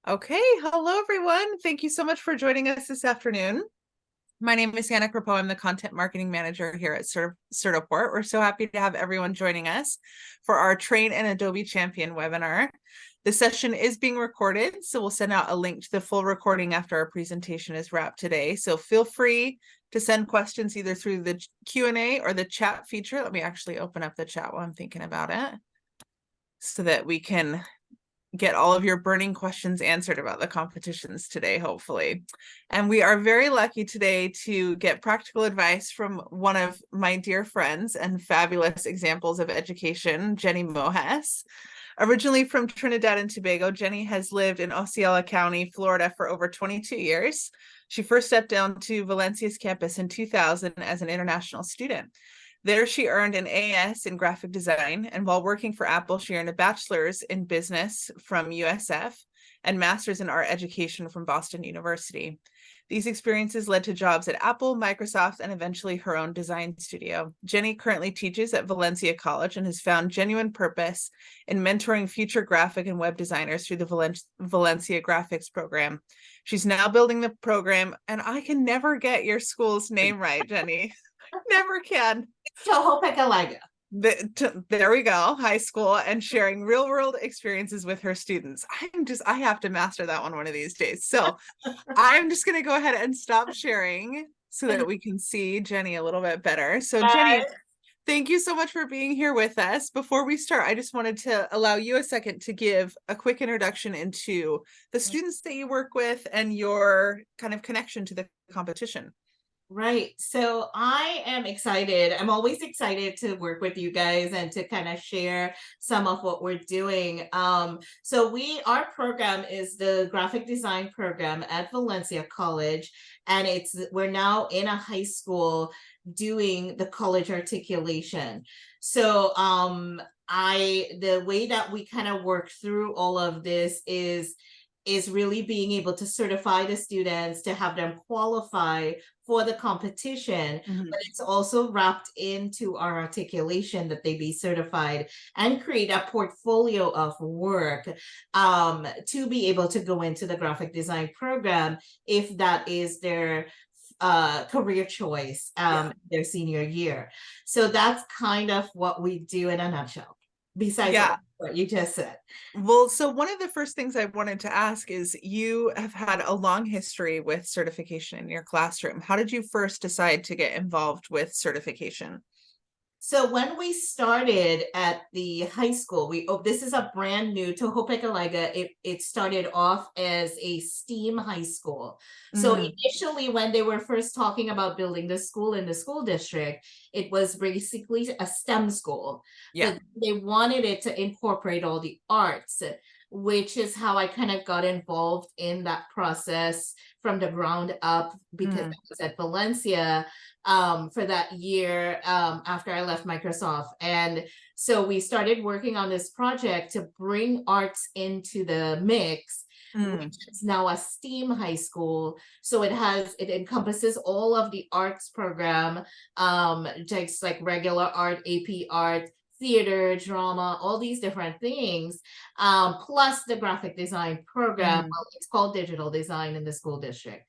Okay, hello everyone. Thank you so much for joining us this afternoon. My name is Hannah Crapo. I'm the content marketing manager here at Certiport. We're so happy to have everyone joining us for our Train an Adobe Champion webinar. The session is being recorded, so we'll send out a link to the full recording after our presentation is wrapped today. So feel free to send questions either through the Q&A or the chat feature. Let me actually open up the chat while I'm thinking about it so that we can get all of your burning questions answered about the competitions today, hopefully. And we are very lucky today to get practical advice from one of my dear friends and fabulous examples of education, Jenny Mohess. Originally from Trinidad and Tobago, Jenny has lived in Osceola County, Florida for over 22 years. She first stepped down to Valencia's campus in 2000 as an international student. There, she earned an AS in graphic design, and while working for Apple, she earned a bachelor's in business from USF and master's in art education from Boston University. These experiences led to jobs at Apple, Microsoft, and eventually her own design studio. Jenny currently teaches at Valencia College and has found genuine purpose in mentoring future graphic and web designers through the Valencia Graphics program. She's now building the program, and I can never get your school's name right, Jenny. Never can. There we go, high school, and sharing real world experiences with her students. I have to master that one of these days. So I'm just going to go ahead and stop sharing so that we can see Jenny a little bit better. So Jenny, thank you so much for being here with us. Before we start, I just wanted to allow you a second to give a quick introduction into the students that you work with and your kind of connection to the competition. Right. So I am excited. I'm always excited to work with you guys and to kind of share some of what we're doing. Our program is the graphic design program at Valencia College, and we're now in a high school doing the college articulation. The way that we kind of work through all of this is really being able to certify the students to have them qualify for the competition, but it's also wrapped into our articulation that they be certified and create a portfolio of work to be able to go into the graphic design program if that is their career choice their senior year. So that's kind of what we do in a nutshell, besides what you just said. Well, so one of the first things I wanted to ask is you have had a long history with certification in your classroom. How did you first decide to get involved with certification? So when we started at the high school, this is a brand new to Hopekalaiga. It started off as a STEAM high school. So initially, when they were first talking about building the school in the school district, it was basically a STEM school. Yeah. But they wanted it to incorporate all the arts, which is how I kind of got involved in that process from the ground up, because I was at Valencia for that year after I left Microsoft. And so we started working on this project to bring arts into the mix, which is now a STEAM high school. So it encompasses all of the arts program, just like regular art, AP art, theater, drama, all these different things, plus the graphic design program. Well, it's called digital design in the school district.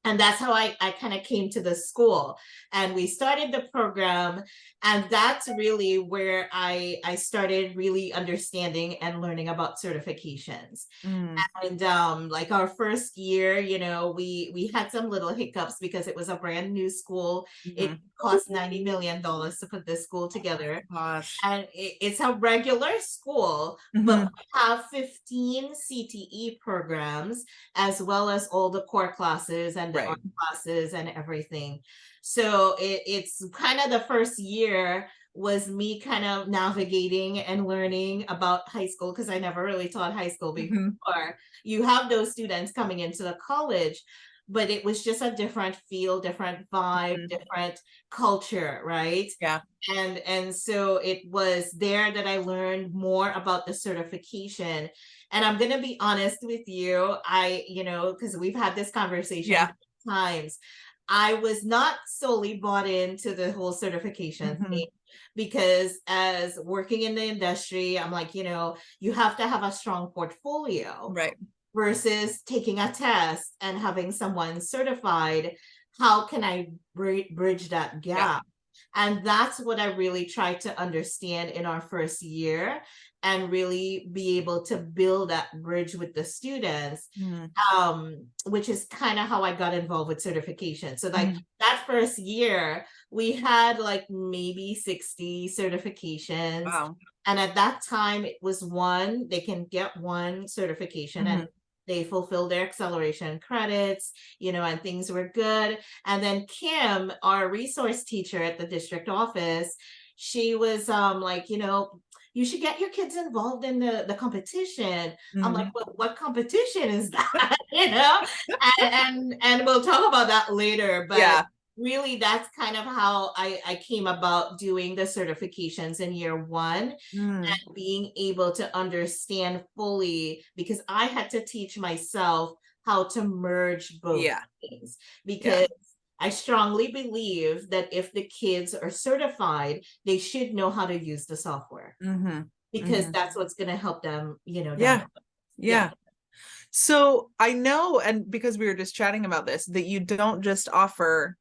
And that's how I kind of came to the school, and we started the program, and that's really where I started really understanding and learning about certifications. And like our first year, we had some little hiccups because it was a brand new school. It cost $90 million to put this school together. Gosh. And it's a regular school, but we have 15 CTE programs, as well as all the core classes and the art classes and everything. So it's kind of the first year was me kind of navigating and learning about high school, because I never really taught high school before. You have those students coming into the college, but it was just a different feel, different vibe, different culture, right? Yeah. And so it was there that I learned more about the certification. And I'm going to be honest with you, because we've had this conversation times. I was not solely bought into the whole certification Mhm. thing, because as working in the industry, I'm like, you have to have a strong portfolio Right. versus taking a test and having someone certified. How can I bridge that Yeah. gap? And that's what I really tried to understand in our first year, and really be able to build that bridge with the students, Mhm. which is kind of how I got involved with certification. So like Mhm. that first year, we had like maybe 60 certifications. Wow. And at that time, it was they can get one certification, and Mhm. they fulfill their acceleration credits, and things were good. And then Kim, our resource teacher at the district office, she was like, you should get your kids involved in the competition. I'm like, Mhm. well, what competition is that? And we'll talk about that later. But Yeah. really, that's kind of how I came about doing the certifications in year one, Mm. being able to understand fully, because I had to teach myself how to merge both Yeah. things, Yeah. because I strongly believe that if the kids are certified, they should know how to use the software, Mhm. because Mhm. that's what's going to help them, down. Yeah. Yeah. Yeah. So I know, and because we were just chatting about this, that you don't just offer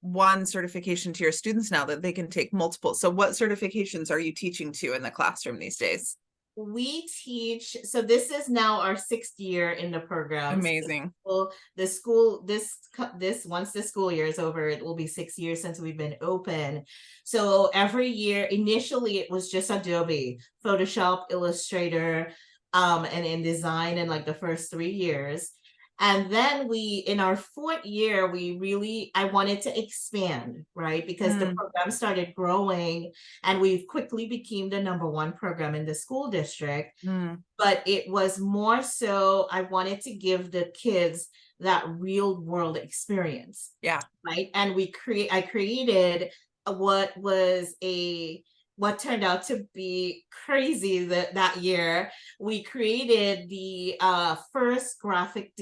one certification to your students now, that they can take multiple. So what certifications are you teaching to in the classroom these days? We teach, so this is now our 6th year in the programs. Amazing. The school, this once the school year is over, it will be 6 years since we've been open. So every year, initially it was just Adobe, Photoshop, Illustrator, and InDesign in like the first 3 years. And then in our 4th year, I wanted to expand, right? Because the Mm. program started growing, and we quickly became the #1 program in the school district. Mm. But it was more so, I wanted to give the kids that real world experience, Yeah. right? And I created what turned out to be crazy that year. We created the first graphic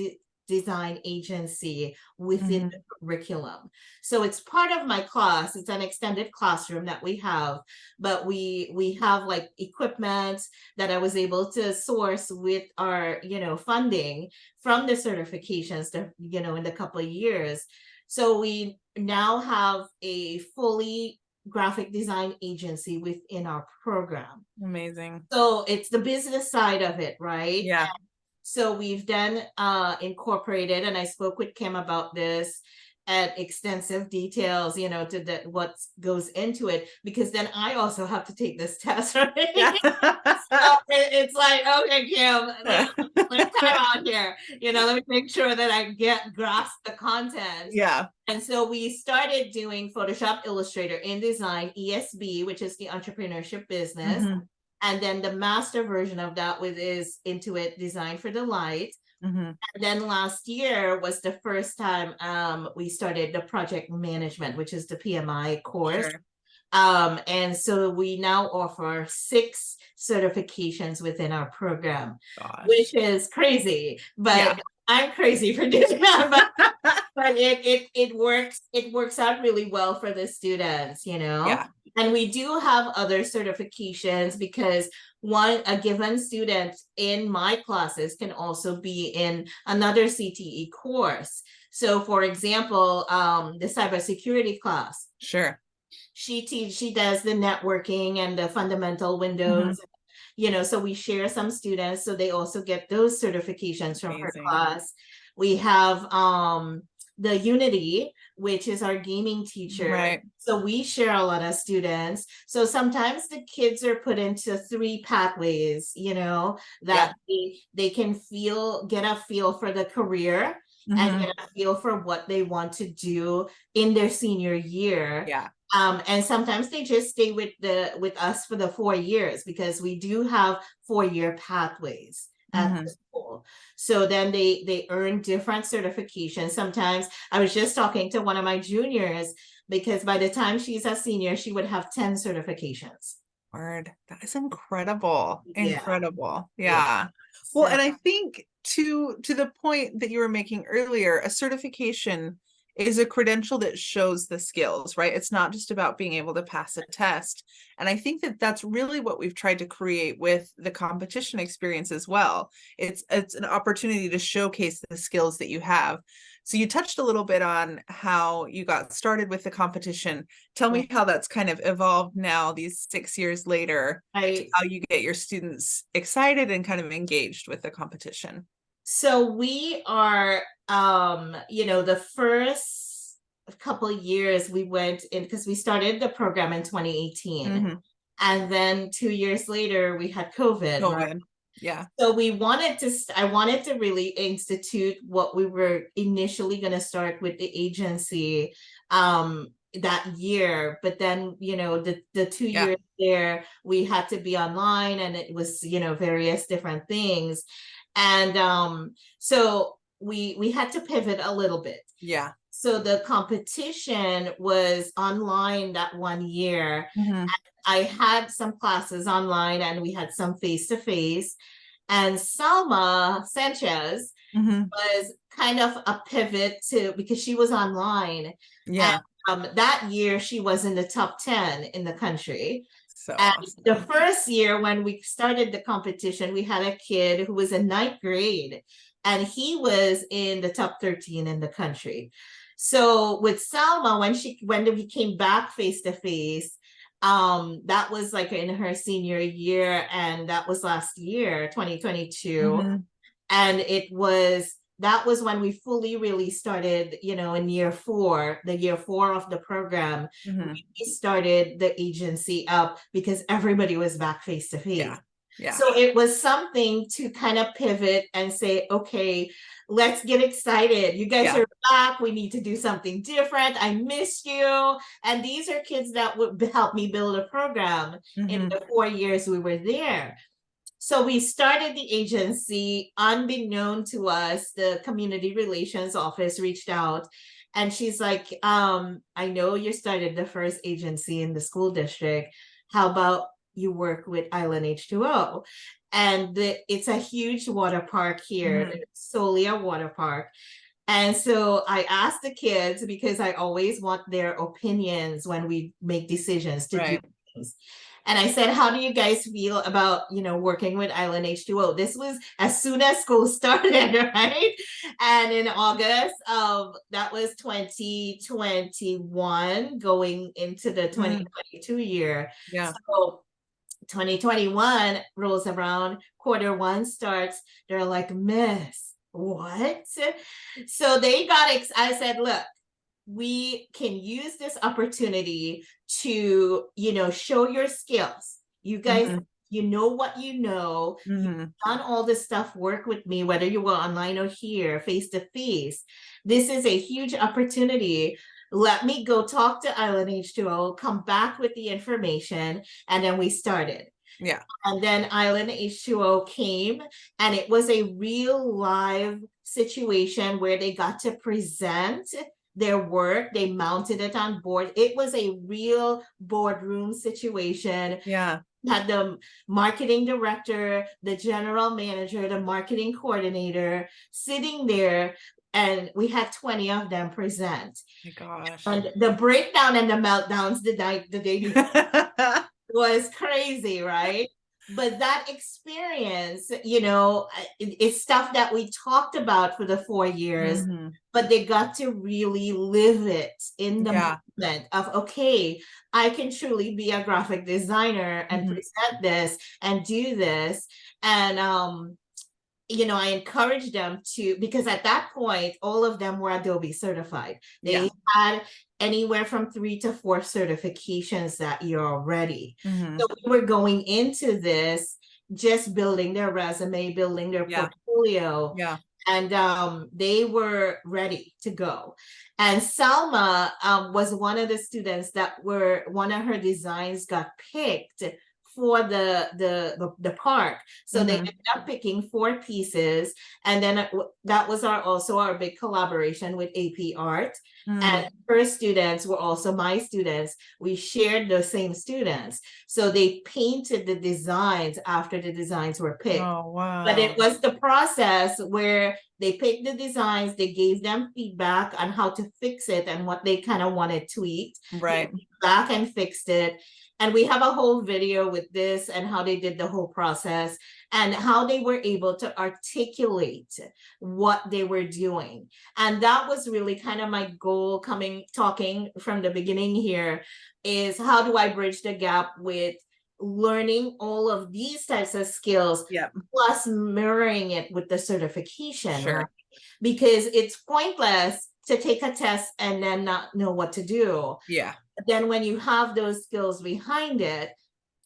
design agency within Mhm. the curriculum. So it's part of my class. It's an extended classroom that we have, but we have like equipment that I was able to source with our, funding from the certifications that, in the couple of years. So we now have a fully graphic design agency within our program. Amazing. So it's the business side of it, right? Yeah. So we've then incorporated, and I spoke with Kim about this at extensive details, to what goes into it, because then I also have to take this test, right? Yeah. So it's like, okay, Kim, let's time out here. Let me make sure that I grasp the content. Yeah. And so we started doing Photoshop, Illustrator, InDesign, ESB, which is the entrepreneurship business. Mhm. And then the master version of that is Intuit Design for Delight. Mhm. And then last year was the first time we started the project management, which is the PMI course. Sure. And so we now offer 6 certifications within our program, Gosh. which is crazy, Yeah. but I'm crazy for doing that. But it works out really well for the students, Yeah. and we do have other certifications, because a given student in my classes can also be in another CTE course. So for example, the cybersecurity class, Sure. she does the networking and the fundamental Mhm. Windows, so we share some students, so they also get those certifications from her Amazing. class. We have the Unity, which is our gaming teacher. Right. So we share a lot of students. So sometimes the kids are put into 3 pathways, Yeah. that they can get a feel for the career, and Mhm. get a feel for what they want to do in their senior year. Yeah. And sometimes they just stay with us for the 4 years, because we do have 4-year pathways at the Mhm. school. So then they earn different certifications. Sometimes I was just talking to one of my juniors, because by the time she's a senior, she would have 10 certifications. Word. That is incredible. Yeah, Incredible. yeah. Yeah. Well, So and I think to the point that you were making earlier, a certification is a credential that shows the skills, right? It's not just about being able to pass a test. And I think that that's really what we've tried to create with the competition experience as well. It's an opportunity to showcase the skills that you have. So you touched a little bit on how you got started with the competition. Tell me how that's kind of evolved now, these 6 years later, to how you get your students excited and kind of engaged with the competition. So we are, the first couple of years we went in because we started the program in 2018. Mm-hmm. And then 2 years later, we had COVID, right? Yeah. So I wanted to really institute what we were initially going to start with the agency that year. But then, the 2 years there, we had to be online and it was, various different things. And so we had to pivot a little bit. Yeah. So the competition was online that 1 year. Mm-hmm. I had some classes online and we had some face-to-face. And Salma Sanchez was kind of a pivot because she was online. Yeah. And that year she was in the top 10 in the country. So and awesome. The first year when we started the competition, we had a kid who was in 9th grade and he was in the top 13 in the country. So with Salma, when we came back face to face, that was like in her senior year, and that was last year, 2022. And that was when we fully really started, in year 4, the year 4 of the program. We started the agency up because everybody was back face to face. Yeah. So it was something to kind of pivot and say, okay, let's get excited. You guys are back. We need to do something different. I miss you. And these are kids that would help me build a program in the 4 years we were there. So we started the agency. Unbeknown to us, the community relations office reached out and she's like, I know you started the first agency in the school district. How about you work with Island H2O? And it's a huge water park here, solely a water park. And so I asked the kids, because I always want their opinions when we make decisions to do things. And I said, how do you guys feel about, working with Island H2O? This was as soon as school started, right? And in August of, that was 2021, going into the 2022 year. Yeah. So 2021 rolls around, Q1 starts, they're like, Miss, what? So they I said, look, we can use this opportunity to, show your skills. You guys, you know what you know. You've done all this stuff, work with me, whether you were online or here, face to face. This is a huge opportunity. Let me go talk to Island H2O, come back with the information, and then we started. Yeah. And then Island H2O came, and it was a real live situation where they got to present their work. They mounted it on board. It was a real boardroom situation. Yeah. Had the marketing director, the general manager, the marketing coordinator sitting there, and we had 20 of them present. My gosh. And the breakdown and the meltdowns the day before was crazy, right? But that experience, it's stuff that we talked about for the 4 years, but they got to really live it in the moment of, okay, I can truly be a graphic designer and present this and do this. And, I encourage them to, because at that point, all of them were Adobe certified. They had anywhere from 3 to 4 certifications that year already. So we were going into this just building their resume, building their portfolio. And they were ready to go. And Salma was one of the students one of her designs got picked for the park. So they ended up picking 4 pieces, and then that was also our big collaboration with AP Art. And her students were also my students. We shared the same students. So they painted the designs after the designs were picked. Oh, wow. But it was the process where they picked the designs, they gave them feedback on how to fix it and what they kind of wanted tweaked. Right. They went back and fixed it. And we have a whole video with this and how they did the whole process and how they were able to articulate what they were doing. And that was really kind of my goal talking from the beginning here, is how do I bridge the gap with learning all of these types of skills, plus mirroring it with the certification, right? Because it's pointless to take a test and then not know what to do. Then when you have those skills behind it,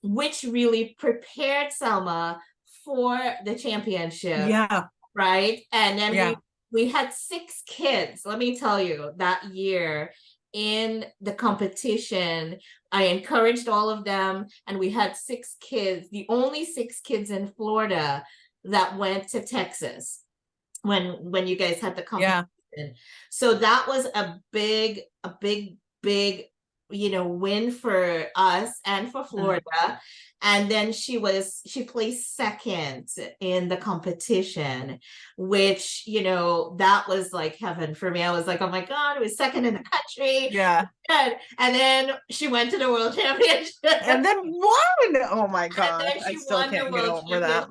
which really prepared Selma for the championship, right? And then we had 6 kids, let me tell you, that year in the competition. I encouraged all of them, and we had 6 kids, the only 6 kids in Florida that went to Texas when you guys had the competition. So that was a big, win for us and for Florida. And then she placed second in the competition, which, that was like heaven for me. I was like, oh my God, it was second in the country. And then she went to the world championship. And then won. Oh my God. I still can't get over that.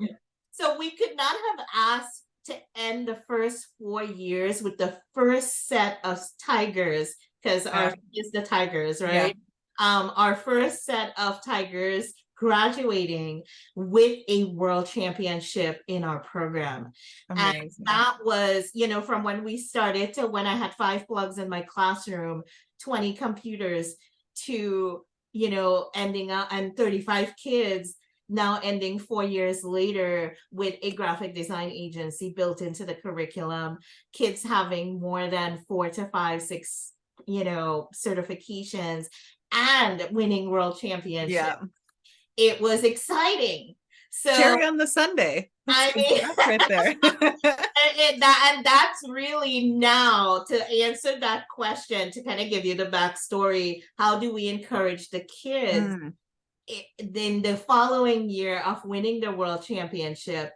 So we could not have asked to end the first 4 years with the first set of Tigers, because our is the Tigers, right? Our first set of Tigers graduating with a world championship in our program. Amazing. And that was, from when we started to when I had 5 plugs in my classroom, 20 computers, to, ending up and 35 kids, now ending 4 years later with a graphic design agency built into the curriculum, kids having more than 4 to 5, 6, certifications, and winning world championships. It was exciting. So cherry on the sundae. I mean, right there. and that's really, now to answer that question, to kind of give you the backstory, how do we encourage the kids? Then the following year of winning the world championship,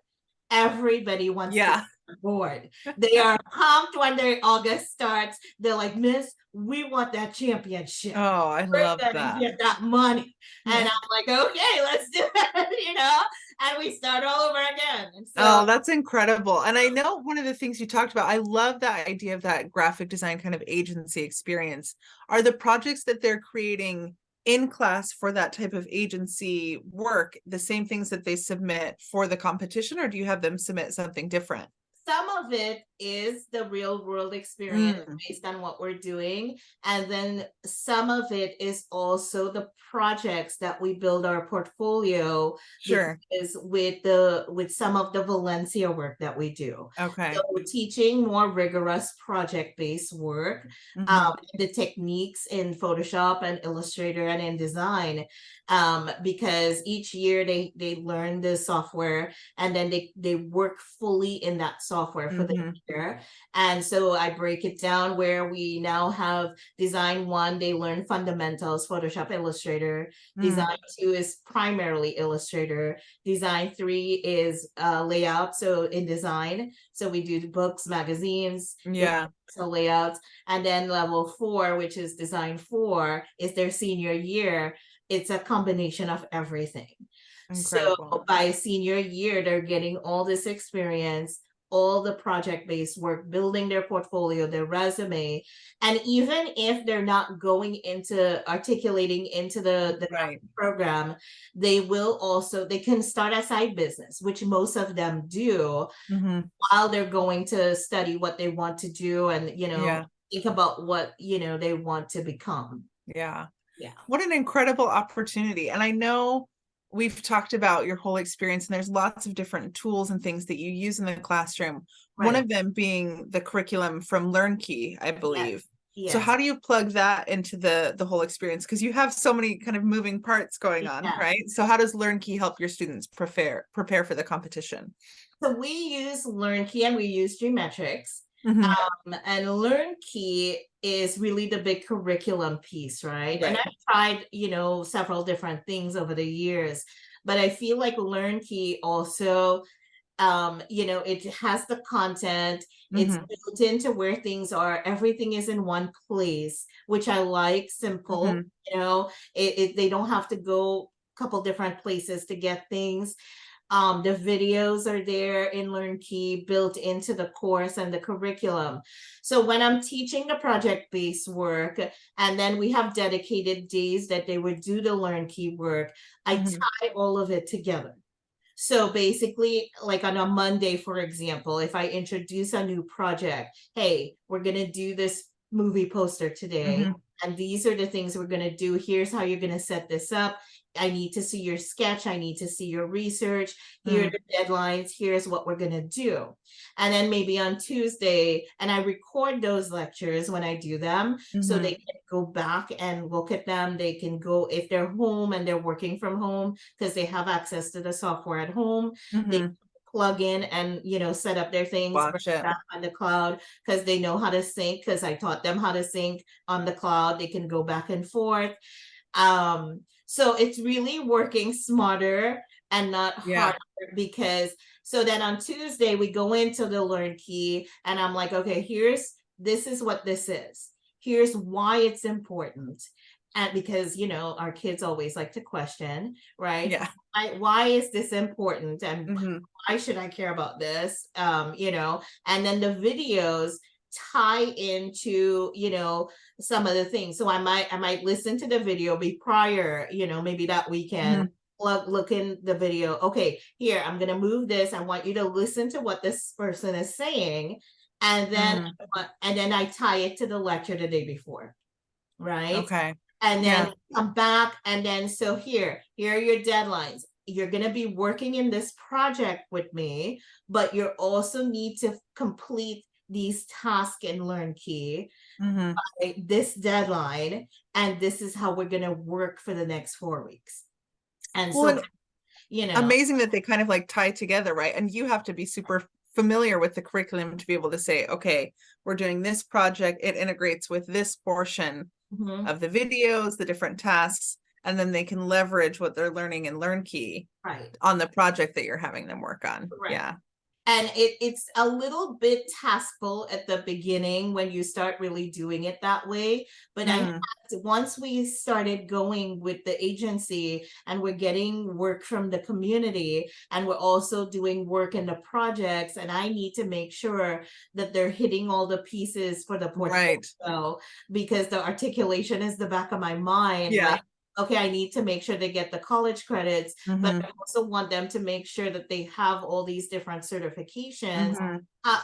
everybody wants to be board. They are pumped when their August starts. They're like, Miss, we want that championship. Oh, I love that. Get that money. And I'm like, okay, let's do it, and we start all over again. And so, that's incredible. And I know one of the things you talked about, I love that idea of that graphic design kind of agency experience. Are the projects that they're creating in class for that type of agency work the same things that they submit for the competition, or do you have them submit something different? Some of it is the real world experience based on what we're doing. And then some of it is also the projects that we build our portfolio. Is with some of the Valencia work that we do. So we're teaching more rigorous project-based work, the techniques in Photoshop and Illustrator and in design, because each year they learn the software, and then they work fully in that software for the year. And so I break it down where we now have design 1, they learn fundamentals, Photoshop, Illustrator. Design 2 is primarily Illustrator. Design 3 is layout, so in design. So we do books, magazines, so layouts. And then level 4, which is design 4, is their senior year. It's a combination of everything. Incredible. So by senior year, they're getting all this experience, all the project-based work, building their portfolio, their resume. And even if they're not going into articulating into the program, they can start a side business, which most of them do, while they're going to study what they want to do and, think about what, they want to become. What an incredible opportunity. And I know we've talked about your whole experience, and there's lots of different tools and things that you use in the classroom. One of them being the curriculum from LearnKey, I believe. So Yes. how do you plug that into the whole experience? Because you have so many kind of moving parts going on, Yeah. right? So how does LearnKey help your students prepare for the competition? So we use LearnKey and we use Geometrics. Mhm. And LearnKey is really the big curriculum piece, right? And Right. I've tried, several different things over the years, but I feel like LearnKey also, it has the content, it's Mhm. built into where things are, everything is in one place, which I like, simple, Mhm. they don't have to go a couple different places to get things. The videos are there in LearnKey built into the course and the curriculum. So when I'm teaching the project-based work, and then we have dedicated days that they would do the LearnKey work, I Mhm. tie all of it together. So basically, like on a Monday, for example, if I introduce a new project, hey, we're going to do this movie poster today, Mhm. and these are the things we're going to do. Here's how you're going to set this up. I need to see your sketch. I need to see your research. Here are Mhm. the deadlines. Here's what we're going to do. And then maybe on Tuesday, and I record those lectures when I do them so they Mhm. can go back and look at them. They can go, if they're home and they're working from home, because they have access to the software at home, they Mhm. plug in and set up their things, bring Watch it it. back on the cloud because they know how to sync, because I taught them how to sync on the cloud. They can go back and forth. So it's really working smarter and not Yeah. harder, because so then on Tuesday we go into the LearnKey and I'm like, okay, this is what this is. Here's why it's important. And because our kids always like to question, right? Yeah. Why is this important? And Mhm. why should I care about this? And then the videos tie into some of the things. So I might listen to the video be prior, maybe that weekend. Mhm. Look in the video. Okay, here I'm gonna move this. I want you to listen to what this person is saying, and then Mhm. I tie it to the lecture the day before, right? Okay. And Yeah. then come back, and then so here are your deadlines. You're going to be working in this project with me, but you also need to complete these tasks in LearnKey Mhm. by this deadline, and this is how we're going to work for the next 4 weeks. And Well, so, and you know, amazing that they kind of like tie together, right? And you have to be super familiar with the curriculum to be able to say, okay, we're doing this project, it integrates with this portion mhm, of the videos, the different tasks, and then they can leverage what they're learning in LearnKey right, on the project that you're having them work on. correct. Yeah. And it's a little bit taskful at the beginning when you start really doing it that way. But Mm. once we started going with the agency and we're getting work from the community and we're also doing work in the projects, and I need to make sure that they're hitting all the pieces for the Right. portfolio, because the articulation is the back of my mind. Yeah. Like, okay, I need to make sure they get the college credits, but Mm-hmm. I also want them to make sure that they have all these different certifications. Mm-hmm.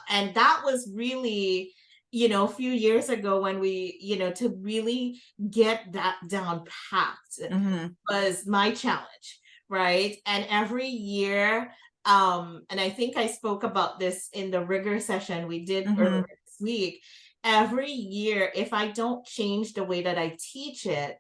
And that was really, a few years ago when we, to really get that down packed Mm-hmm. was my challenge, right? And every year, and I think I spoke about this in the rigor session we did Mm-hmm. earlier this week. Every year, if I don't change the way that I teach it,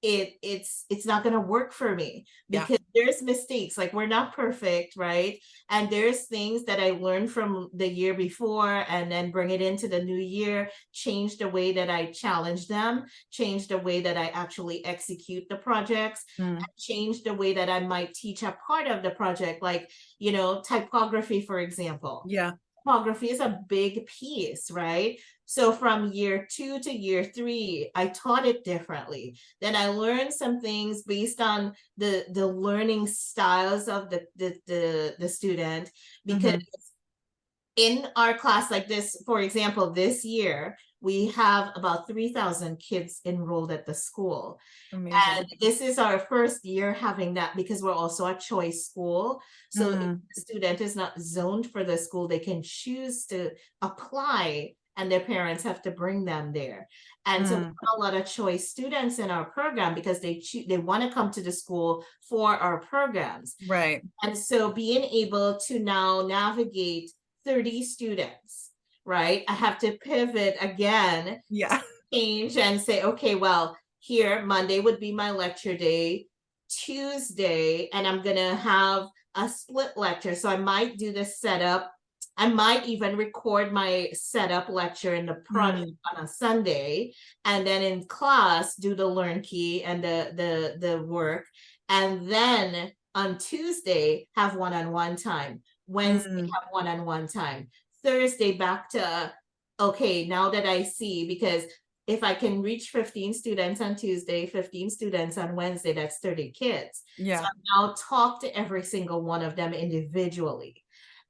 it's not going to work for me, Yeah. because there's mistakes, like we're not perfect, right? And there's things that I learned from the year before and then bring it into the new year, change the way that I challenge them, change the way that I actually execute the projects, Mm. change the way that I might teach a part of the project, like typography, for example. Yeah. Typography is a big piece, right? So from year 2 to year 3, I taught it differently. Then I learned some things based on the learning styles of the student, because Mm-hmm. in our class, like this, for example, this year we have about 3,000 kids enrolled at the school. And Amazing. this is our first year having that, because we're also a choice school. So if Mm. the student is not zoned for the school, they can choose to apply and their parents have to bring them there. And so we Mm. have a lot of choice students in our program because they want to come to the school for our programs. Right. And so being able to now navigate 30 students, right? I have to pivot again Yeah. change and say, okay, well, here, Monday would be my lecture day, Tuesday, and I'm going to have a split lecture. So I might do the setup. I might even record my setup lecture in the project on a Sunday, and then in class do the learn key and the work, and then on Tuesday have one-on-one time. Wednesday have one-on-one time. Thursday back to, okay, now that I see, because if I can reach 15 students on Tuesday, 15 students on Wednesday, that's 30 kids. Yeah. So I now talk to every single one of them individually.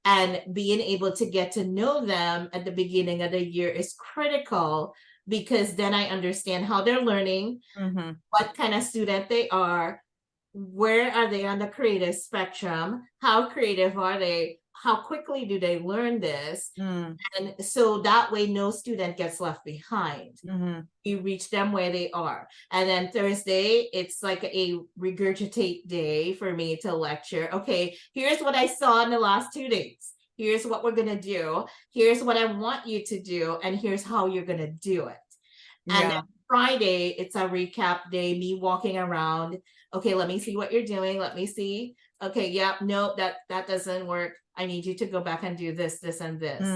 And being able to get to know them at the beginning of the year is critical, because then I understand how they're learning, what kind of student they are, where are they on the creative spectrum, how creative are they, how quickly do they learn this, and so that way no student gets left behind. You reach them where they are. And then Thursday, it's like a regurgitate day for me to lecture. Okay, here's what I saw in the last 2 days. Here's what we're going to do. Here's what I want you to do. And here's how you're going to do it. And then Friday, it's a recap day, me walking around. Okay, let me see what you're doing. Let me see. Okay, yeah, no, that doesn't work. I need you to go back and do this, this, and this.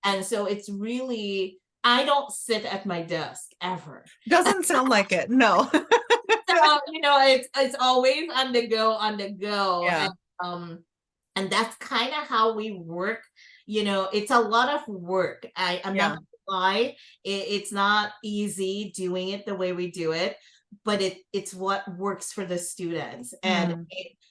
And so it's really, I don't sit at my desk ever. Doesn't sound like it. No. So, it's always on the go. Yeah. And that's kind of how we work. It's a lot of work. I'm not gonna lie. It's not easy doing it the way we do it, but it's what works for the students. And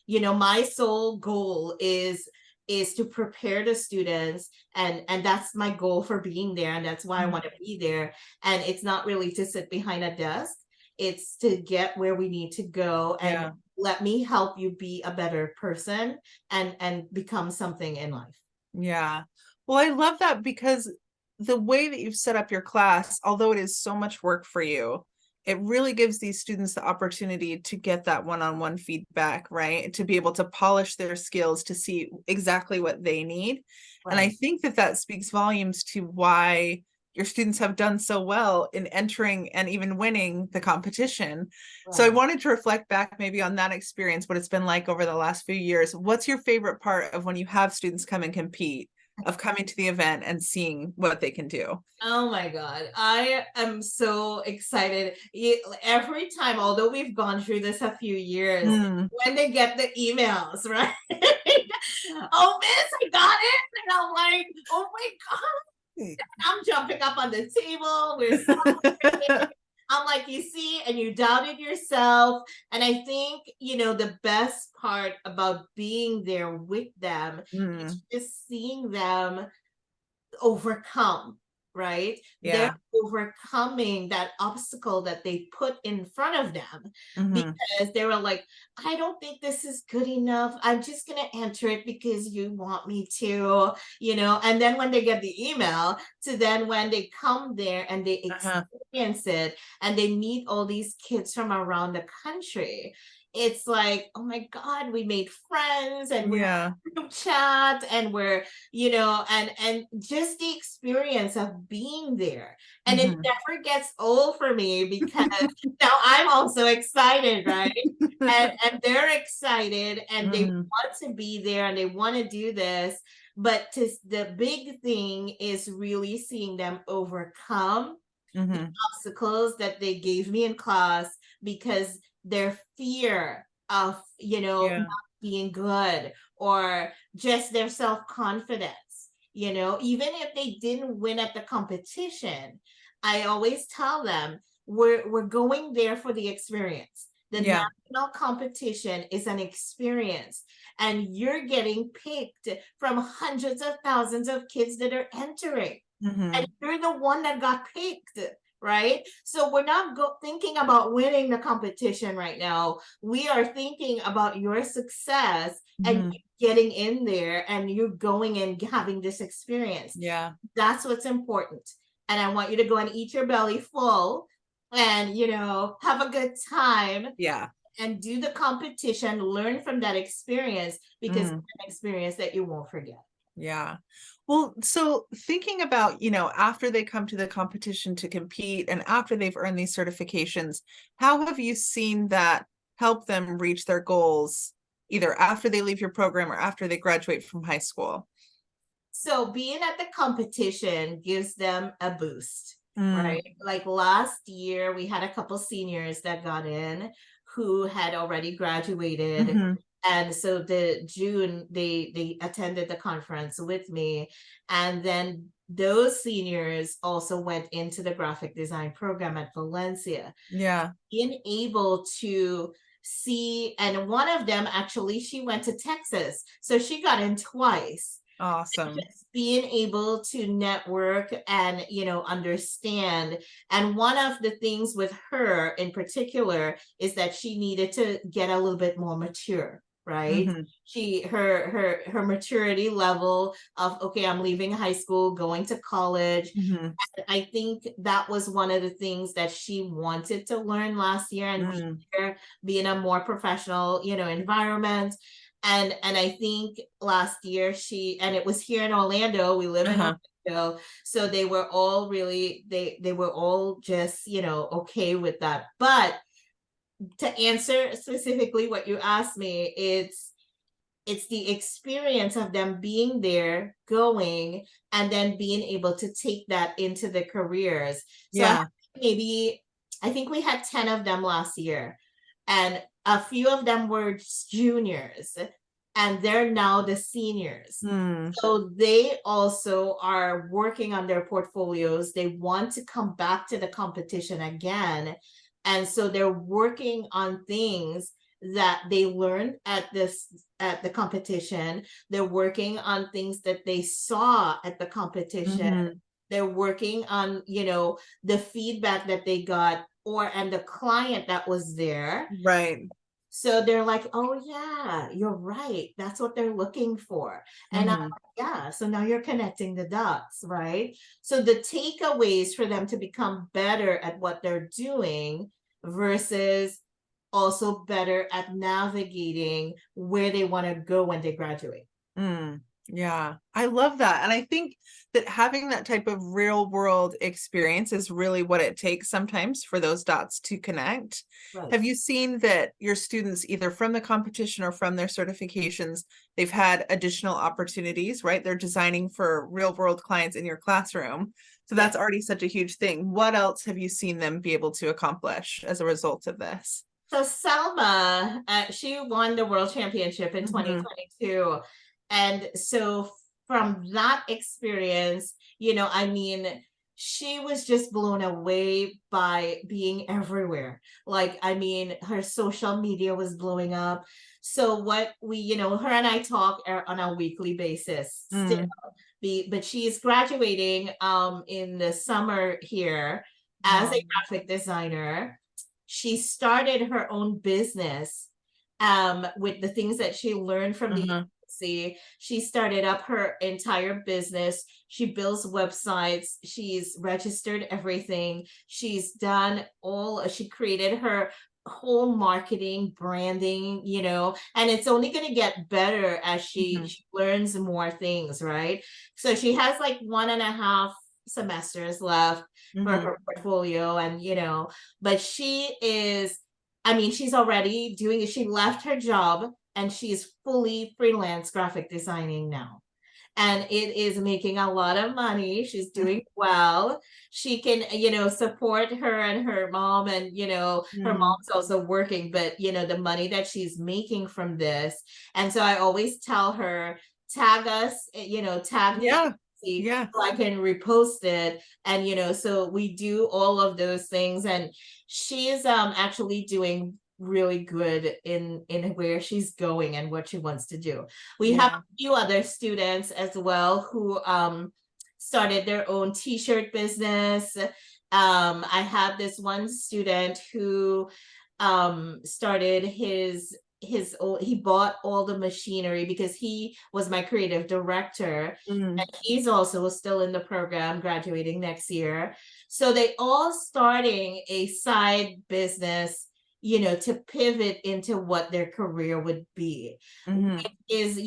my sole goal is to prepare the students, and that's my goal for being there, and that's why I want to be there. And it's not really to sit behind a desk, it's to get where we need to go, and let me help you be a better person and become something in life. Yeah. Well, I love that, because the way that you've set up your class, although it is so much work for you, it really gives these students the opportunity to get that one-on-one feedback, right? To be able to polish their skills, to see exactly what they need. Right. And I think that speaks volumes to why your students have done so well in entering and even winning the competition. Right. So I wanted to reflect back maybe on that experience, what it's been like over the last few years. What's your favorite part of when you have students come and compete, of coming to the event and seeing what they can do? Oh my God. I am so excited. Every time, although we've gone through this a few years, when they get the emails, right? Oh, miss, I got it. And I'm like, oh my God. I'm jumping up on the table. We're celebrating. I'm like, you see, and you doubted yourself. And I think, the best part about being there with them is just seeing them overcome, right? Yeah. They're overcoming that obstacle that they put in front of them, because they were like, I don't think this is good enough. I'm just going to enter it because you want me to, and then when they get the email, to then when they come there and they experience it and they meet all these kids from around the country, it's like, oh my God, we made friends, and we're group chat, and we're, and just the experience of being there. And it never gets old for me, because now I'm also excited, right? and they're excited, and they want to be there, and they want to do this. But the big thing is really seeing them overcome the obstacles that they gave me in class, because their fear of, not being good, or just their self-confidence, even if they didn't win at the competition, I always tell them, we're going there for the experience. The national competition is an experience, and you're getting picked from hundreds of thousands of kids that are entering, and you're the one that got picked. Right? So we're not thinking about winning the competition right now. We are thinking about your success and getting in there, and you going and having this experience. Yeah. That's what's important. And I want you to go and eat your belly full and, have a good time. Yeah. And do the competition, learn from that experience, because it's an experience that you won't forget. Yeah. Well, so thinking about, after they come to the competition to compete and after they've earned these certifications, how have you seen that help them reach their goals, either after they leave your program or after they graduate from high school? So being at the competition gives them a boost, Mm, right? Like last year, we had a couple seniors that got in who had already graduated. hmm. And so the June they attended the conference with me. And then those seniors also went into the graphic design program at Valencia. Yeah. Being able to see, and one of them actually, she went to Texas. So she got in twice, Awesome. just being able to network and understand. And one of the things with her in particular is that she needed to get a little bit more mature, right? Hmm. She her maturity level of, okay, I'm leaving high school, going to college. Hmm. I think that was one of the things that she wanted to learn last year, and Mm. be in a more professional, environment. And I think last year and it was here in Orlando. We live in Uh-huh. Orlando. So they were all really, they were all just, okay with that. But to answer specifically what you asked me, it's the experience of them being there, going, and then being able to take that into the careers. So Yeah. maybe, I think we had 10 of them last year, and a few of them were juniors, and they're now the seniors. Mm. So they also are working on their portfolios. They want to come back to the competition again. And so they're working on things that they learned at the competition. They're working on things that they saw at the competition. Hmm. They're working on, the feedback that they got, and the client that was there. Right. So they're like, oh yeah, you're right. That's what they're looking for. And Hmm. yeah, so now you're connecting the dots, right? So the takeaways for them to become better at what they're doing versus also better at navigating where they want to go when they graduate. Mm, yeah, I love that. And I think that having that type of real world experience is really what it takes sometimes for those dots to connect. Right. Have you seen that your students, either from the competition or from their certifications, they've had additional opportunities, right? They're designing for real world clients in your classroom. So Yes. that's already such a huge thing. What else have you seen them be able to accomplish as a result of this? So Selma, she won the world championship in Hmm. 2022. And so from that experience, I mean, she was just blown away by being everywhere. Like, I mean, her social media was blowing up. So what her and I talk on a weekly basis still. Mm. But she is graduating in the summer here as a Oh. graphic designer. She started her own business with the things that she learned from the Uh-huh. agency. She started up her entire business. She builds websites. She's registered everything. She created her whole marketing, branding, and it's only going to get better as Mhm. she learns more things, right? So she has like 1.5 semesters left for Mhm. her portfolio, and but she is, I mean, she's already doing it. She left her job and she's fully freelance graphic designing now, and it is making a lot of money. She's doing well. She can, support her and her mom, and her Mm. mom's also working, but the money that she's making from this. And so I always tell her, tag us, tag the Yeah. agency Yeah. so I can repost it. And so we do all of those things, and she's actually doing really good in where she's going and what she wants to do. We have Yeah. a few other students as well who started their own t-shirt business. I have this one student who started he bought all the machinery because he was my creative director, Mm. and he's also still in the program, graduating next year. So they all starting a side business, to pivot into what their career would be. Mhm. Is,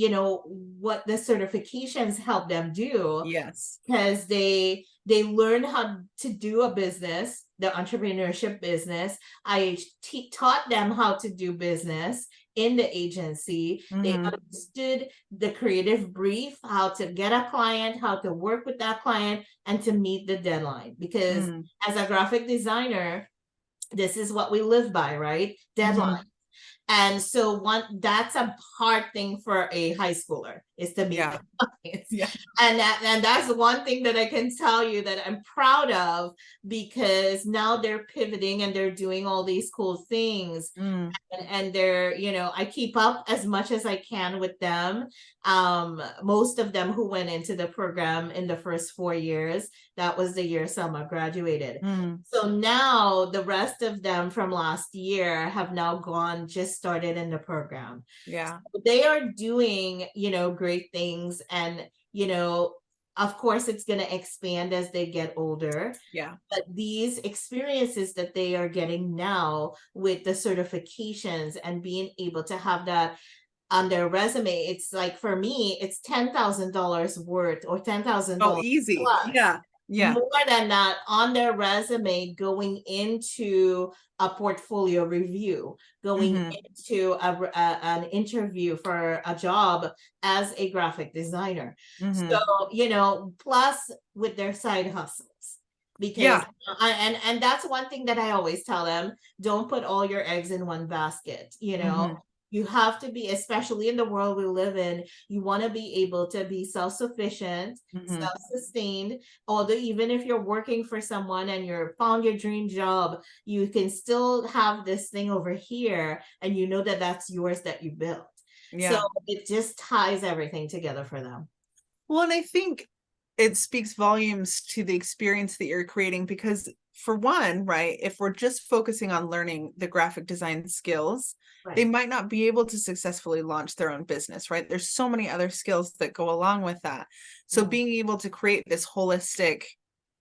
what the certifications help them do, Yes. because they learn how to do a business, the entrepreneurship business. I taught them how to do business in the agency. They Mhm. understood the creative brief, how to get a client, how to work with that client, and to meet the deadline. Because Mm. as a graphic designer, this is what we live by, right? Deadline. Mhm. And so that's a hard thing for a high schooler, is to meet Yeah. deadlines. Yeah. And that's one thing that I can tell you that I'm proud of, because now they're pivoting and they're doing all these cool things. Mm. And they're, I keep up as much as I can with them. Most of them who went into the program in the first 4 years, that was the year Selma graduated. Mm. So now the rest of them from last year have now just started in the program. Yeah. So they are doing, great things. And, of course, it's going to expand as they get older. Yeah. But these experiences that they are getting now with the certifications and being able to have that on their resume, it's like, for me, it's $10,000 worth, or Oh, $10,000 easy. plus, Yeah. Yeah. more than that on their resume, going into a portfolio review, going Mhm. into an interview for a job as a graphic designer. So, Mhm. plus with their side hustles. Because Yeah. and that's one thing that I always tell them: don't put all your eggs in one basket. Mhm. You have to be, especially in the world we live in, you want to be able to be self-sufficient, Mhm. self-sustained. Although even if you're working for someone and you're found your dream job, you can still have this thing over here, and that that's yours, that you built. So Yeah. it just ties everything together for them. Well, and I think it speaks volumes to the experience that you're creating, because for one, right, if we're just focusing on learning the graphic design skills, they Right. might not be able to successfully launch their own business, right? There's so many other skills that go along with that. So Mhm. being able to create this holistic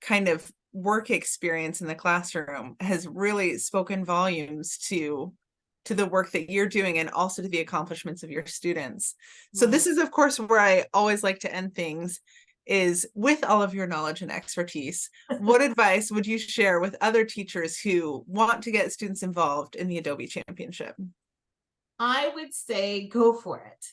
kind of work experience in the classroom has really spoken volumes to the work that you're doing, and also to the accomplishments of your students. So Right. this is, of course, where I always like to end things, is with all of your knowledge and expertise, what advice would you share with other teachers who want to get students involved in the Adobe Championship? I would say go for it.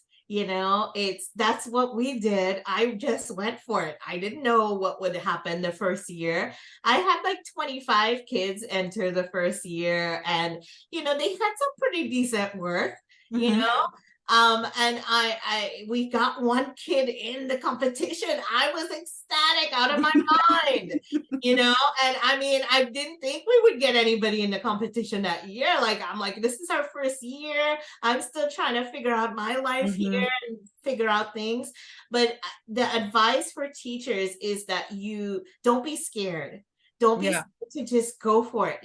That's what we did. I just went for it. I didn't know what would happen the first year. I had like 25 kids enter the first year, and they had some pretty decent work, you Mhm. know. And we got one kid in the competition. I was ecstatic out of my mind, and I mean, I didn't think we would get anybody in the competition that year. Like, I'm like, this is our first year. I'm still trying to figure out my life Mhm. here and figure out things. But the advice for teachers is that you don't be scared. Don't be Yeah. scared to just go for it,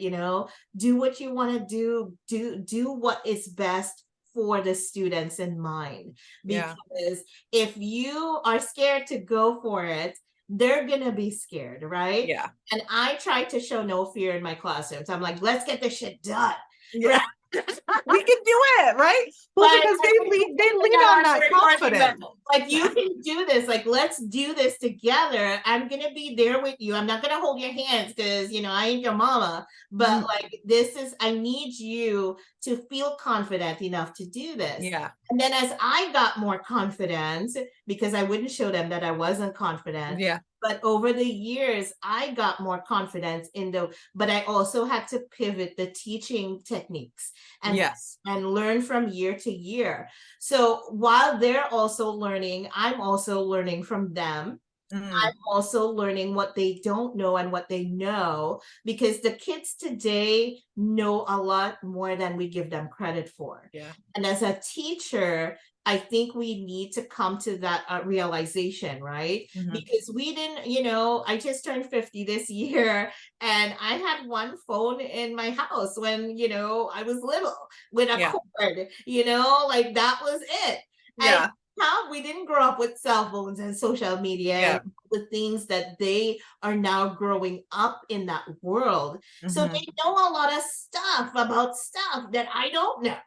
do what you want to do. Do what is best for the students in mind. Yeah. Because if you are scared to go for it, they're gonna be scared, right? Yeah. And I try to show no fear in my classrooms. I'm like, let's get this shit done. Yeah. Right. We can do it, right? Well, Like, because they lean yeah, on that I'm recording that. confidence. Like, you can do this. Like, let's do this together. I'm gonna be there with you. I'm not gonna hold your hands because I ain't your mama. But Mhm. like, I need you to feel confident enough to do this. Yeah. And then as I got more confidence, because I wouldn't show them that I wasn't confident. Yeah. But over the years, I got more confidence but I also had to pivot the teaching techniques and Yes. learn from year to year. So while they're also learning, I'm also learning from them. Mm. I'm also learning what they don't know and what they know, because the kids today know a lot more than we give them credit for. Yeah. And as a teacher, I think we need to come to that realization, right? Mhm. Because we didn't, I just turned 50 this year, and I had one phone in my house when, I was little, with a Yeah. cord, like that was it. And Yeah. we didn't grow up with cell phones and social media Yeah. and the things that they are now growing up in that world. So Mhm. they know a lot of stuff about stuff that I don't know,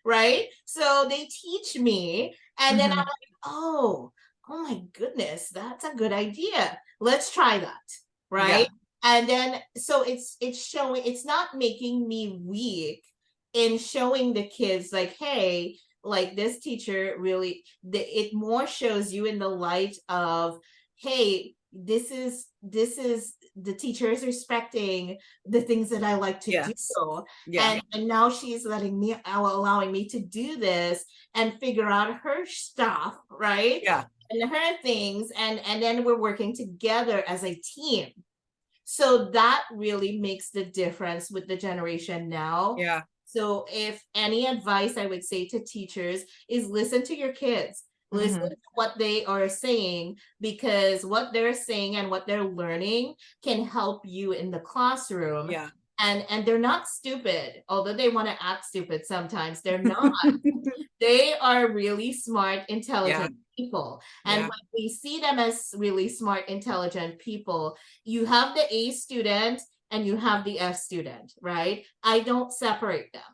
right? So they teach me, and then I'm Mhm. like, oh my goodness, that's a good idea. Let's try that, Yeah. right? And then so it's showing, it's not making me weak in showing the kids like, hey, like this teacher really, it more shows you in the light of, hey, this is the teacher is respecting the things that I like to do. Yes. Yeah. And now she's letting me, allowing me to do this and figure out her stuff, right? Yeah. And her things, and then we're working together as a team. So that really makes the difference with the generation now. Yeah. So if any advice I would say to teachers is listen to your kids. Listen Mhm. to what they are saying, because what they're saying and what they're learning can help you in the classroom. Yeah. And they're not stupid, although they want to act stupid sometimes. They're not. They are really smart, Yeah. intelligent people. And Yeah. when we see them as really smart, intelligent people, you have the A student and you have the F student, right? I don't separate them.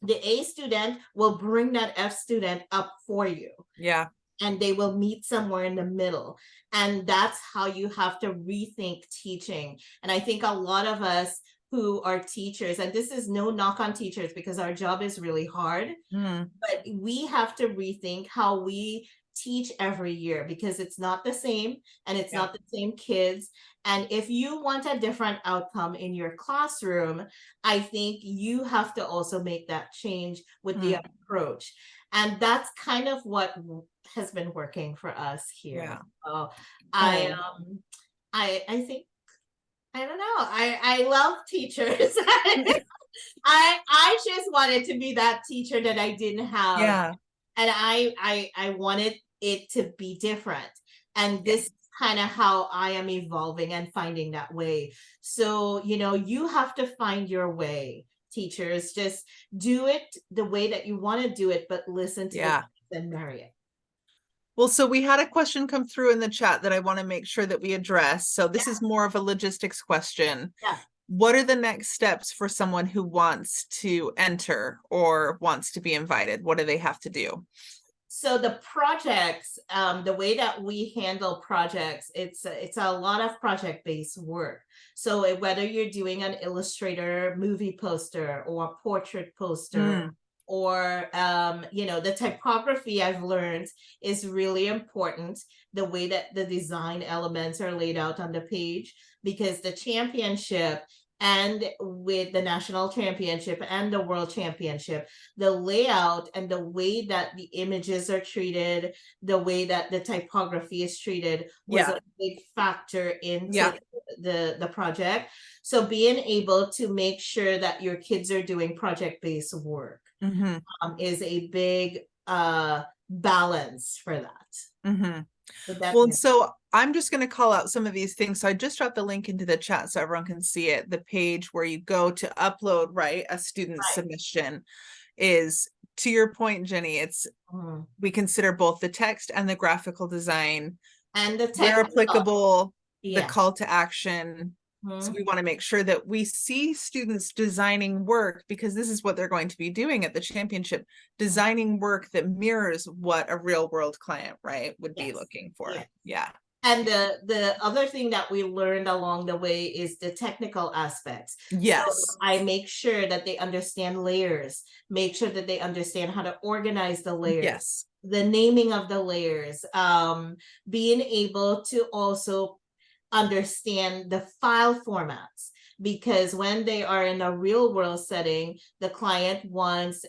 The A student will bring that F student up for you, Yeah. and they will meet somewhere in the middle. And that's how you have to rethink teaching. And I think a lot of us who are teachers, and this is no knock on teachers because our job is really hard, Mhm. but we have to rethink how we teach every year, because it's not the same, and it's Yeah. not the same kids. And if you want a different outcome in your classroom, I think you have to also make that change with the Mm. approach. And that's kind of what has been working for us here. Yeah. So I Oh. I think, I don't know. I love teachers. I just wanted to be that teacher that I didn't have, Yeah. and I wanted it to be different. And Yeah. this is kind of how I am evolving and finding that way. So, you have to find your way, teachers. Just do it the way that you want to do it, but listen to the Yeah. and marry it. Well, so we had a question come through in the chat that I want to make sure that we address. So this is more of a logistics question. Yeah. What are the next steps for someone who wants to enter or wants to be invited? What do they have to do? So the projects, the way that we handle projects, it's a lot of project-based work. So whether you're doing an illustrator movie poster or a portrait poster, Mm. or the typography, I've learned, is really important. The way that the design elements are laid out on the page, because the championship, and with the national championship and the world championship, the layout and the way that the images are treated, the way that the typography is treated was Yeah. a big factor into Yeah. the project. So being able to make sure that your kids are doing project-based work Mm-hmm. is a big balance for that. Mm-hmm. So Well, definitely. so I'm just going to call out some of these things. So I just dropped the link into the chat so everyone can see it. The page where you go to upload, right, a student Right. submission is, to your point, Jenny, it's Mhm. we consider both the text and the graphical design, And the where technical, applicable, the yeah. call to action. So we want to make sure that we see students designing work, because this is what they're going to be doing at the championship, designing work that mirrors what a real world client, right, would be Yes. looking for. Yes. Yeah. And the other thing that we learned along the way is the technical aspects. Yes. So I make sure that they understand layers, make sure that they understand how to organize the layers, Yes. the naming of the layers, being able to also understand the file formats, because when they are in a real world setting, the client wants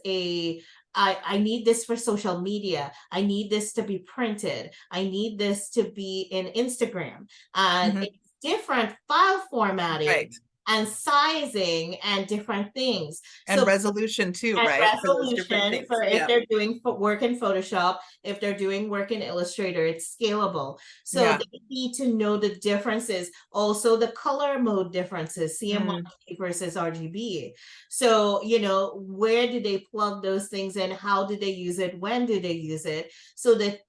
I need this for social media. I need this to be printed. I need this to be in Instagram. And Mhm. it's different file formatting. Right. and sizing and different things. And So resolution too, and right? For those different resolution things. for if Yeah. they're doing work in Photoshop, if they're doing work in Illustrator, it's scalable. So Yeah. they need to know the differences, also the color mode differences, Mm. CMYK versus RGB. So, you know, where do they plug those things in? How do they use it? When do they use it? So that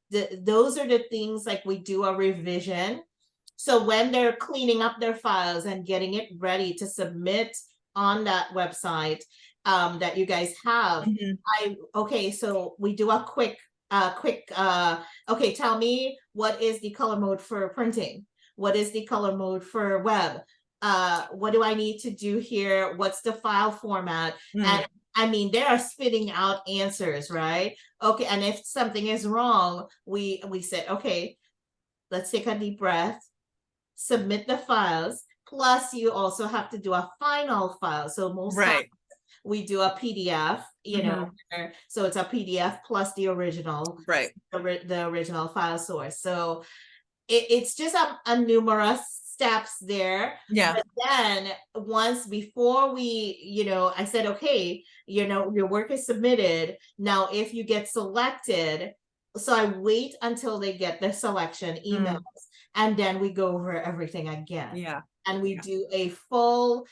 those are the things, like we do a revision. So when they're cleaning up their files and getting it ready to submit on that website, that you guys have, Mhm. okay, so we do a okay, tell me what is the color mode for printing? What is the color mode for web? What do I need to do here? What's the file format? And Mm. I mean, they are spitting out answers, right? Okay, and if something is wrong, we said, okay, let's take a deep breath, submit the files. Plus, you also have to do a final file. So most times Right. we do a PDF, you know, Mhm. so it's a PDF plus the original, Right. the original file source. So it's just a numerous steps there. Yeah. But then once before we, you know, I said, okay, you know, your work is submitted. Now, if you get selected, so I wait until they get the selection emails, and then we go over everything again. Yeah. And we Yeah. do a full,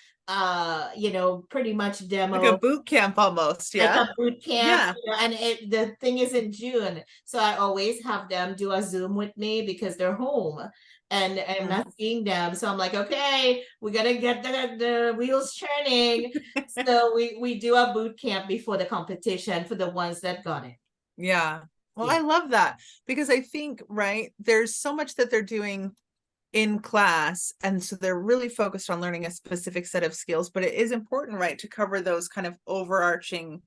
you know, pretty much Like a demo, boot camp almost. like Yeah. a boot camp, Yeah. you know, and the thing is in June. So I always have them do a Zoom with me because they're home and I'm Mm. not seeing them. So I'm like, okay, we gotta get the wheels churning. So we do a boot camp before the competition for the ones that got it. Yeah. Well, Yeah. I love that because I think, right, there's so much that they're doing in class. And so they're really focused on learning a specific set of skills, but it is important, right, to cover those kind of overarching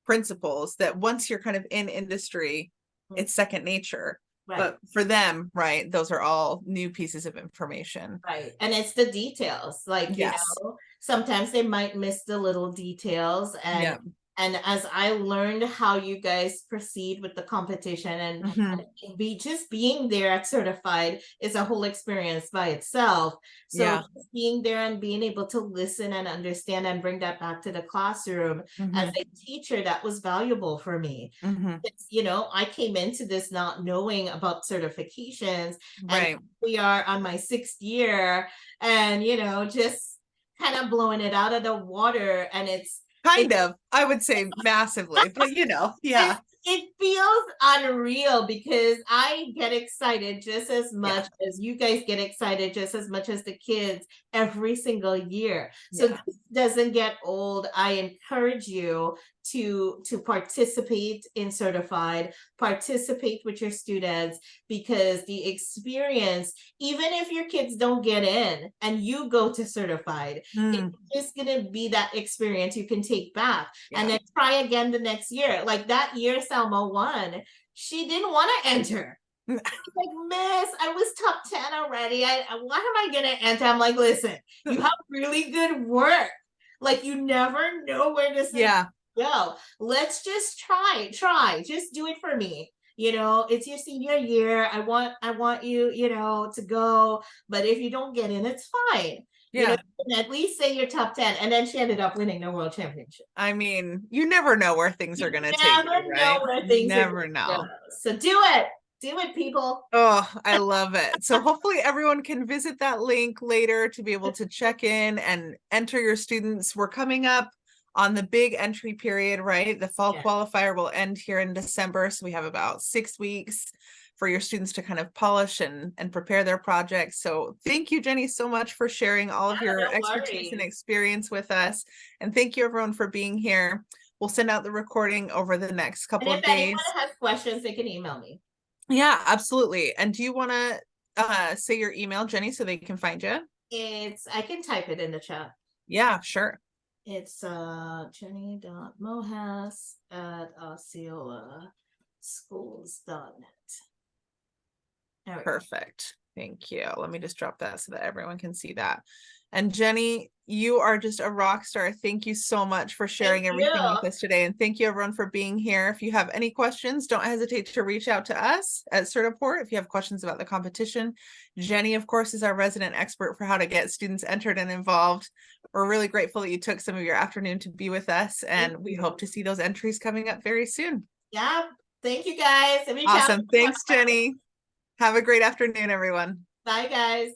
principles that once you're kind of in industry, it's second nature. Right. But for them, right, those are all new pieces of information. Right. And it's the details. Like, you Yes. know, sometimes they might miss the little details. Yeah. And as I learned how you guys proceed with the competition Mhm. and be just being there at certified is a whole experience by itself. So Yeah. just being there and being able to listen and understand and bring that back to the classroom as Mhm. a teacher, that was valuable for me. Mhm. You know, I came into this not knowing about certifications, and Right. we are on my 6th year, and you know, just kind of blowing it out of the water. And Kind of, I would say massively, but yeah. it feels unreal because I get excited just as Yeah. much as you guys get excited, just as much as the kids every single year. So Yeah. this doesn't get old. I encourage you to participate in certified, participate with your students, because the experience, even if your kids don't get in and you go to certified, Mm. it's just gonna be that experience you can take back and Yeah. then try again the next year. Like that year Selma won, she didn't want to enter. Like, miss, I was top 10 already. Why am I gonna enter? I'm like, listen, you have really good work. Like, you never know where this is Yeah. go. Let's just try. Just do it for me. You know, it's your senior year. I want you, you know, to go. But if you don't get in, it's fine. You know, Yeah. you can at least say you're top 10. And then she ended up winning the world championship. I mean, you never know where things are You going to take you, never know right? where You things are never gonna go. know. So do it. Do it, people. Oh, I love it. So hopefully everyone can visit that link later to be able to check in and enter your students. We're coming up on the big entry period, right? The fall Yeah. qualifier will end here in December. So we have about 6 weeks for your students to kind of polish and prepare their projects. So thank you, Jenny, so much for sharing all of your No expertise and worries. experience with us. And thank you everyone for being here. We'll send out the recording over the next And couple if of anyone days. has questions, they can email me. Yeah, absolutely. And do you want to say your email, Jenny, so they can find you? I can type it in the chat. Yeah, sure. It's jenny.mohas@osceolaschools.net. There we go. Perfect. Thank you. Let me just drop that so that everyone can see that. And Jenny, you are just a rock star. Thank you so much for sharing Thank everything you. with us today. And thank you everyone for being here. If you have any questions, don't hesitate to reach out to us at Certiport if you have questions about the competition. Jenny, of course, is our resident expert for how to get students entered and involved. we're really grateful that you took some of your afternoon to be with us, and Thank we you. hope to see those entries coming up very soon. Yeah. Thank you guys. Reach out. Awesome. Thanks, Jenny. Have a great afternoon, everyone. Bye, guys.